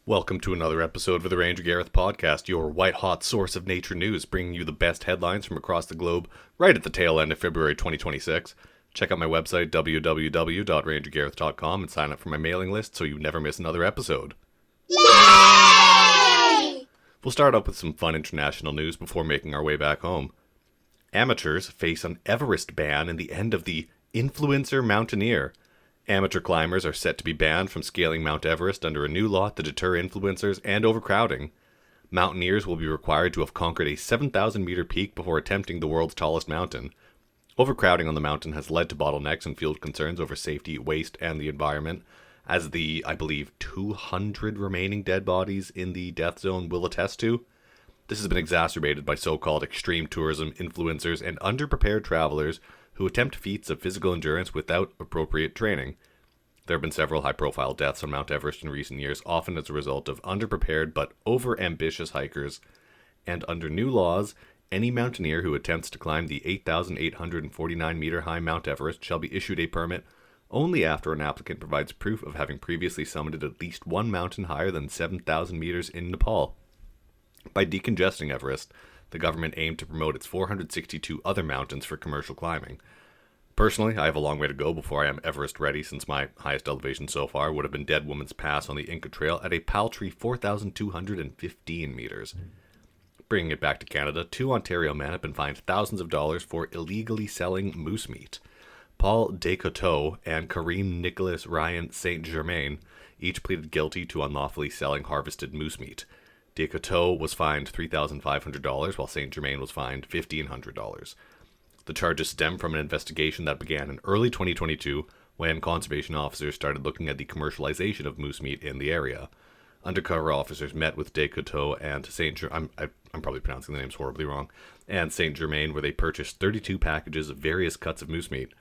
Welcome to another episode of the Ranger Gareth podcast, your white-hot source of nature news, bringing you the best headlines from across the globe right at the tail end of February 2026. Check out my website, www.rangergareth.com, and sign up for my mailing list so you never miss another episode. Yay! We'll start up with some fun international news before making our way back home. Amateurs face an Everest ban in the end of the Influencer Mountaineer. Amateur climbers are set to be banned from scaling Mount Everest under a new law to deter influencers and overcrowding. Mountaineers will be required to have conquered a 7,000-meter peak before attempting the world's tallest mountain. Overcrowding on the mountain has led to bottlenecks and fueled concerns over safety, waste, and the environment, as the, I believe, 200 remaining dead bodies in the death zone will attest to. This has been exacerbated by so-called extreme tourism influencers and underprepared travelers who attempt feats of physical endurance without appropriate training. There have been several high-profile deaths on Mount Everest in recent years, often as a result of underprepared but over-ambitious hikers. And under new laws, any mountaineer who attempts to climb the 8,849-meter-high Mount Everest shall be issued a permit only after an applicant provides proof of having previously summited at least one mountain higher than 7,000 meters in Nepal. By decongesting Everest, the government aimed to promote its 462 other mountains for commercial climbing. Personally, I have a long way to go before I am Everest ready, since my highest elevation so far would have been Dead Woman's Pass on the Inca Trail at a paltry 4,215 meters. Bringing it back to Canada, 2 Ontario men have been fined thousands of dollars for illegally selling moose meat. Paul Descoteaux and Kareem Nicholas Ryan St. Germain each pleaded guilty to unlawfully selling harvested moose meat. Descoteaux was fined $3,500, while St. Germain was fined $1,500. The charges stem from an investigation that began in early 2022 when conservation officers started looking at the commercialization of moose meat in the area. Undercover officers met with Descoteaux and St. Germain, I'm probably pronouncing the names horribly wrong, and St. Germain, where they purchased 32 packages of various cuts of moose meat.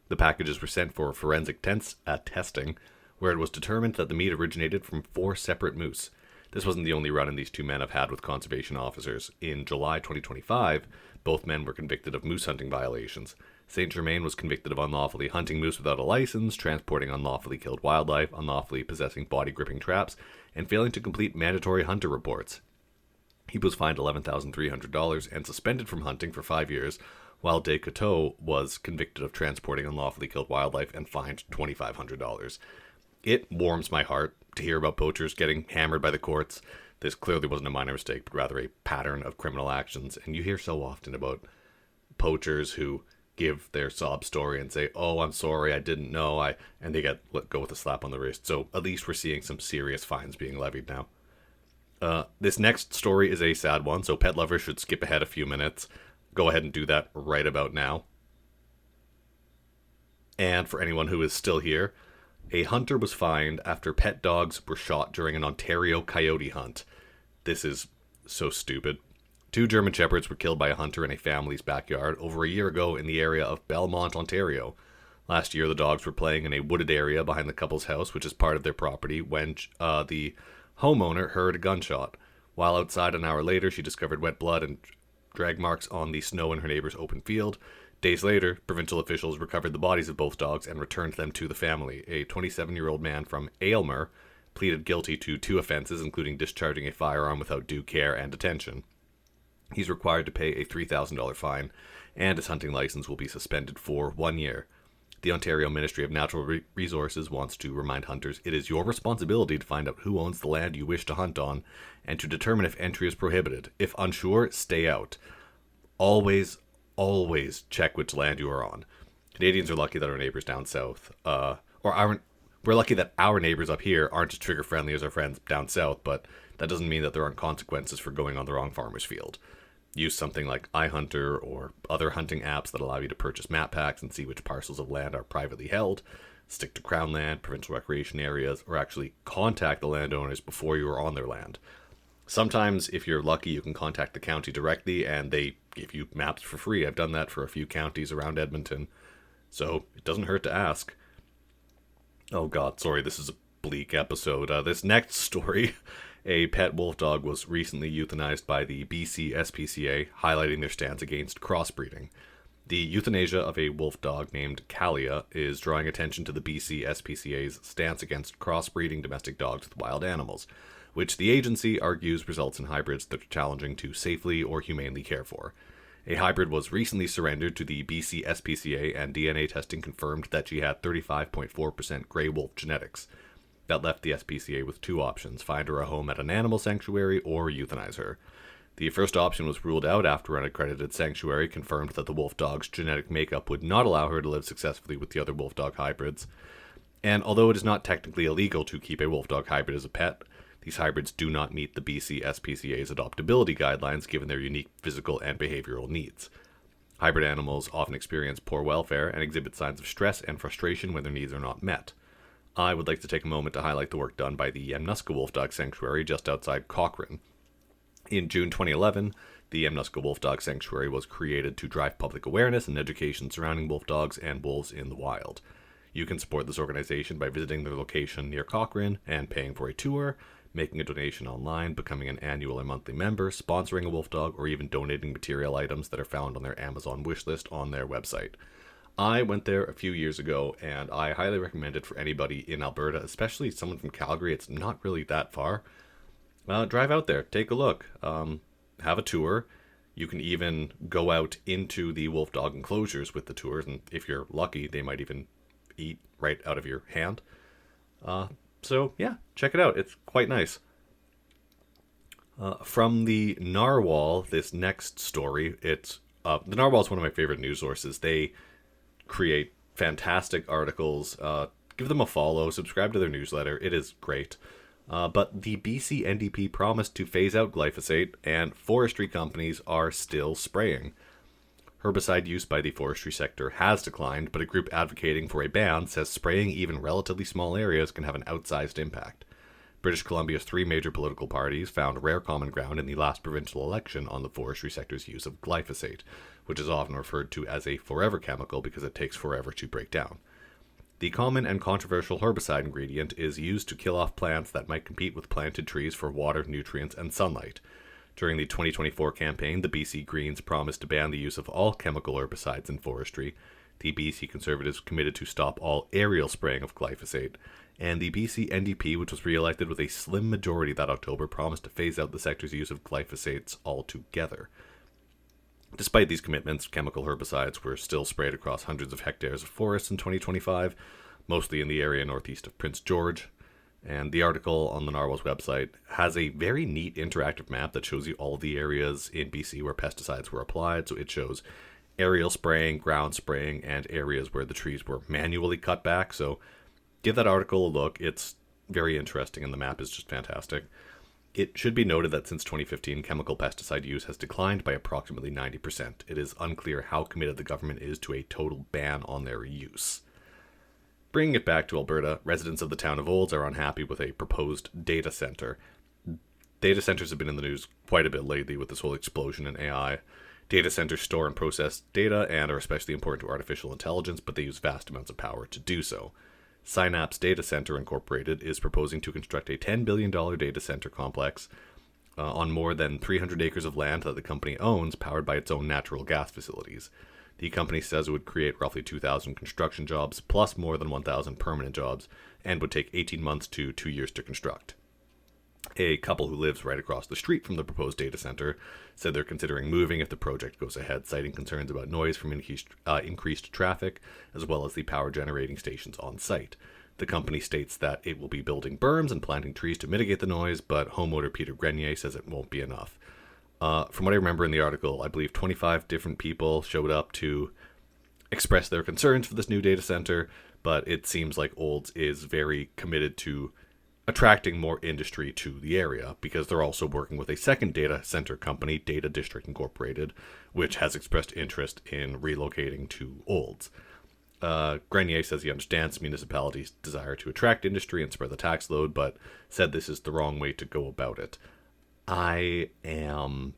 The packages were sent for forensic testing, where it was determined that the meat originated from 4 separate moose. This wasn't the only run-in these 2 men have had with conservation officers. In July 2025, both men were convicted of moose hunting violations. St. Germain was convicted of unlawfully hunting moose without a license, transporting unlawfully killed wildlife, unlawfully possessing body-gripping traps, and failing to complete mandatory hunter reports. He was fined $11,300 and suspended from hunting for 5 years, while Descoteaux was convicted of transporting unlawfully killed wildlife and fined $2,500. It warms my heart to hear about poachers getting hammered by the courts. This clearly wasn't a minor mistake, but rather a pattern of criminal actions. And you hear so often about poachers who give their sob story and say, "Oh, I'm sorry, I didn't know," and they get let go with a slap on the wrist. So at least we're seeing some serious fines being levied now. This next story is a sad one, so pet lovers should skip ahead a few minutes. Go ahead and do that right about now. And for anyone who is still here, a hunter was fined after pet dogs were shot during an Ontario coyote hunt. This is so stupid. 2 German Shepherds were killed by a hunter in a family's backyard over a year ago in the area of Belmont, Ontario. Last year, the dogs were playing in a wooded area behind the couple's house, which is part of their property, when the homeowner heard a gunshot. While outside an hour later, she discovered wet blood and drag marks on the snow in her neighbor's open field. Days later, provincial officials recovered the bodies of both dogs and returned them to the family. A 27-year-old man from Aylmer pleaded guilty to 2 offenses, including discharging a firearm without due care and attention. He's required to pay a $3,000 fine, and his hunting license will be suspended for 1 year. The Ontario Ministry of Natural Resources wants to remind hunters it is your responsibility to find out who owns the land you wish to hunt on, and to determine if entry is prohibited. If unsure, stay out. Always check which land you are on. Canadians are lucky that our neighbors down south, we're lucky that our neighbors up here aren't as trigger friendly as our friends down south, but that doesn't mean that there aren't consequences for going on the wrong farmer's field. Use something like iHunter or other hunting apps that allow you to purchase map packs and see which parcels of land are privately held. Stick to Crown land, provincial recreation areas, or actually contact the landowners before you are on their land. Sometimes, if you're lucky, you can contact the county directly and they give you maps for free. I've done that for a few counties around Edmonton, so it doesn't hurt to ask. Oh god, sorry, this is a bleak episode. This next story, a pet wolf dog was recently euthanized by the BC SPCA, highlighting their stance against crossbreeding. The euthanasia of a wolf dog named Kalia is drawing attention to the BC SPCA's stance against crossbreeding domestic dogs with wild animals. which the agency argues results in hybrids that are challenging to safely or humanely care for. A hybrid was recently surrendered to the BC SPCA, and DNA testing confirmed that she had 35.4% grey wolf genetics. That left the SPCA with two options: find her a home at an animal sanctuary or euthanize her. The first option was ruled out after an accredited sanctuary confirmed that the wolf dog's genetic makeup would not allow her to live successfully with the other wolf dog hybrids. And although it is not technically illegal to keep a wolf dog hybrid as a pet, these hybrids do not meet the BC SPCA's adoptability guidelines given their unique physical and behavioral needs. Hybrid animals often experience poor welfare and exhibit signs of stress and frustration when their needs are not met. I would like to take a moment to highlight the work done by the Yamnuska Wolf Dog Sanctuary just outside Cochrane. In June 2011, the Yamnuska Wolf Dog Sanctuary was created to drive public awareness and education surrounding wolf dogs and wolves in the wild. You can support this organization by visiting their location near Cochrane and paying for a tour, making a donation online, becoming an annual or monthly member, sponsoring a wolf dog, or even donating material items that are found on their Amazon wishlist on their website. I went there a few years ago, and I highly recommend it for anybody in Alberta, especially someone from Calgary. It's not really that far. Drive out there, take a look, have a tour. You can even go out into the wolf dog enclosures with the tours, and if you're lucky, they might even eat right out of your hand. So yeah, check it out. It's quite nice. From the Narwhal, this next story, the Narwhal is one of my favorite news sources. They create fantastic articles. Give them a follow, subscribe to their newsletter. It is great. But the BC NDP promised to phase out glyphosate, and forestry companies are still spraying. Herbicide use by the forestry sector has declined, but a group advocating for a ban says spraying even relatively small areas can have an outsized impact. British Columbia's three major political parties found rare common ground in the last provincial election on the forestry sector's use of glyphosate, which is often referred to as a forever chemical because it takes forever to break down. The common and controversial herbicide ingredient is used to kill off plants that might compete with planted trees for water, nutrients, and sunlight. During the 2024 campaign, the BC Greens promised to ban the use of all chemical herbicides in forestry. The BC Conservatives committed to stop all aerial spraying of glyphosate. And the BC NDP, which was re-elected with a slim majority that October, promised to phase out the sector's use of glyphosates altogether. Despite these commitments, chemical herbicides were still sprayed across hundreds of hectares of forests in 2025, mostly in the area northeast of Prince George. And the article on the Narwhal's website has a very neat interactive map that shows you all of the areas in BC where pesticides were applied. So it shows aerial spraying, ground spraying, and areas where the trees were manually cut back. So give that article a look. It's very interesting, and the map is just fantastic. It should be noted that since 2015, chemical pesticide use has declined by approximately 90%. It is unclear how committed the government is to a total ban on their use. Bringing it back to Alberta, residents of the town of Olds are unhappy with a proposed data center. Data centers have been in the news quite a bit lately with this whole explosion in AI. Data centers store and process data and are especially important to artificial intelligence, but they use vast amounts of power to do so. Synapse Data Center Incorporated is proposing to construct a $10 billion data center complex on more than 300 acres of land that the company owns, powered by its own natural gas facilities. The company says it would create roughly 2,000 construction jobs, plus more than 1,000 permanent jobs, and would take 18 months to 2 years to construct. A couple who lives right across the street from the proposed data center said they're considering moving if the project goes ahead, citing concerns about noise from increased traffic, as well as the power generating stations on site. The company states that it will be building berms and planting trees to mitigate the noise, but homeowner Peter Grenier says it won't be enough. From what I remember in the article, I believe 25 different people showed up to express their concerns for this new data center, but it seems like Olds is very committed to attracting more industry to the area, because they're also working with a second data center company, Data District Incorporated, which has expressed interest in relocating to Olds. Grenier says he understands municipalities' desire to attract industry and spread the tax load, but said this is the wrong way to go about it. I am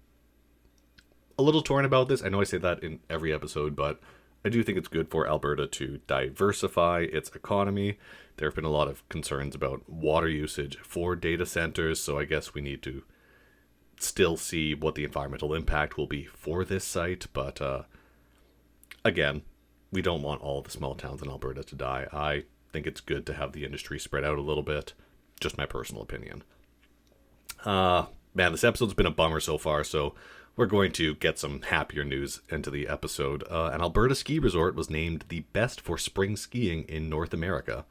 a little torn about this. I know I say that in every episode, but I do think it's good for Alberta to diversify its economy. There have been a lot of concerns about water usage for data centers, so I guess we need to still see what the environmental impact will be for this site. But again, we don't want all the small towns in Alberta to die. I think it's good to have the industry spread out a little bit. Just my personal opinion. Man, this episode's been a bummer so far, so we're going to get some happier news into the episode. An Alberta ski resort was named the best for spring skiing in North America.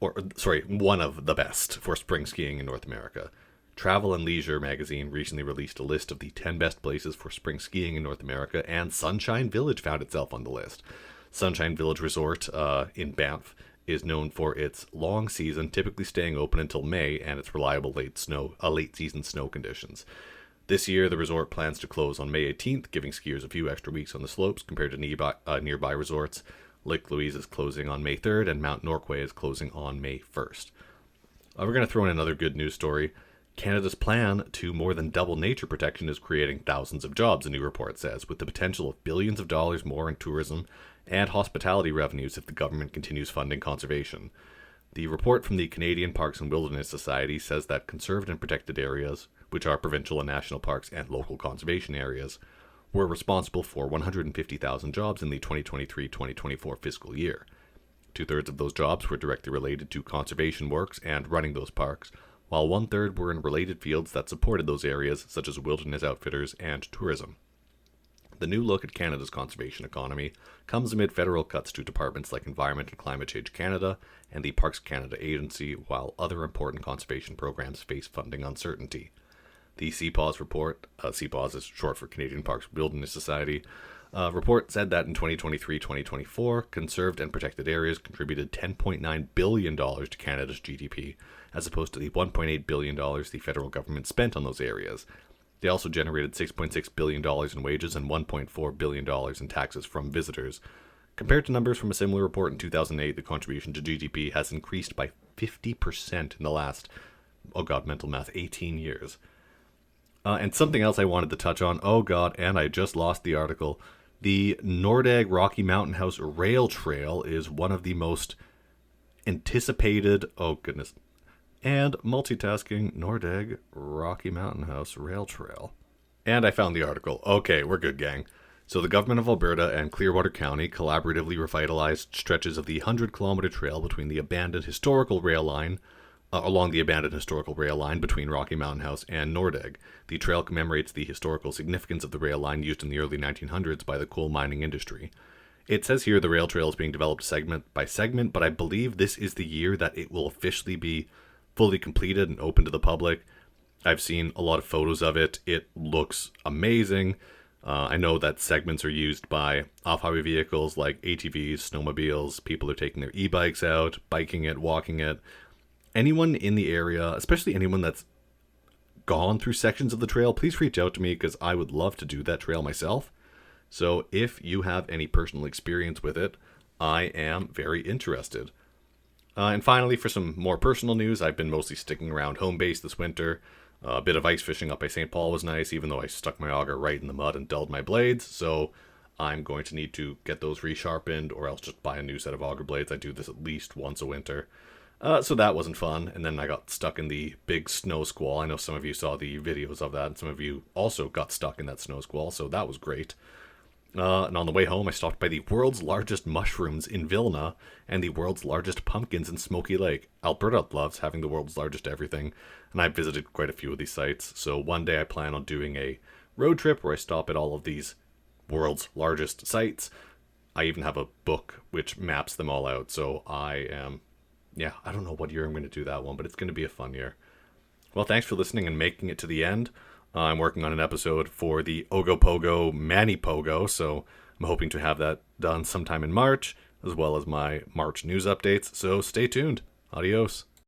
One of the best for spring skiing in North America. Travel and Leisure magazine recently released a list of the 10 best places for spring skiing in North America, and Sunshine Village found itself on the list. Sunshine Village Resort in Banff is known for its long season, typically staying open until May, and its reliable late season snow conditions. This year, the resort plans to close on May 18th, giving skiers a few extra weeks on the slopes compared to nearby resorts. Lake Louise is closing on May 3rd, and Mount Norquay is closing on May 1st. We're going to throw in another good news story. Canada's plan to more than double nature protection is creating thousands of jobs, a new report says, with the potential of billions of dollars more in tourism and hospitality revenues if the government continues funding conservation. The report from the Canadian Parks and Wilderness Society says that conserved and protected areas, which are provincial and national parks and local conservation areas, were responsible for 150,000 jobs in the 2023-2024 fiscal year. Two-thirds of those jobs were directly related to conservation works and running those parks, while one-third were in related fields that supported those areas, such as wilderness outfitters and tourism. The new look at Canada's conservation economy comes amid federal cuts to departments like Environment and Climate Change Canada and the Parks Canada Agency, while other important conservation programs face funding uncertainty. The CPAWS report, CPAWS is short for Canadian Parks Wilderness Society, report said that in 2023-2024, conserved and protected areas contributed $10.9 billion to Canada's GDP, as opposed to the $1.8 billion the federal government spent on those areas. They also generated $6.6 billion in wages and $1.4 billion in taxes from visitors. Compared to numbers from a similar report in 2008, the contribution to GDP has increased by 50% in the last, 18 years. And something else I wanted to touch on, and I just lost the article. The Nordegg Rocky Mountain House Rail Trail is one of the most anticipated, and multitasking, Nordegg Rocky Mountain House Rail Trail. And I found the article. Okay, we're good, gang. So the government of Alberta and Clearwater County collaboratively revitalized stretches of the 100-kilometer trail between the abandoned historical rail line, along the abandoned historical rail line between Rocky Mountain House and Nordegg. The trail commemorates the historical significance of the rail line used in the early 1900s by the coal mining industry. It says here the rail trail is being developed segment by segment, but I believe this is the year that it will officially be fully completed and open to the public. I've seen a lot of photos of it. It looks amazing. I know that segments are used by off-highway vehicles like ATVs, snowmobiles. People are taking their e-bikes out, biking it, walking it. Anyone in the area, especially anyone that's gone through sections of the trail, please reach out to me because I would love to do that trail myself. So if you have any personal experience with it, I am very interested. And finally, for some more personal news, I've been mostly sticking around home base this winter. A bit of ice fishing up by St. Paul was nice, even though I stuck my auger right in the mud and dulled my blades. So I'm going to need to get those resharpened or else just buy a new set of auger blades. I do this at least once a winter. So that wasn't fun. And then I got stuck in the big snow squall. I know some of you saw the videos of that, and some of you also got stuck in that snow squall, so that was great. And on the way home, I stopped by the world's largest mushrooms in Vilna and the world's largest pumpkins in Smoky Lake. Alberta loves having the world's largest everything, and I've visited quite a few of these sites. So one day I plan on doing a road trip where I stop at all of these world's largest sites. I even have a book which maps them all out. So I don't know what year I'm going to do that one, but it's going to be a fun year. Well, thanks for listening and making it to the end. I'm working on an episode for the Ogopogo Mani Pogo, so I'm hoping to have that done sometime in March, as well as my March news updates, so stay tuned. Adios.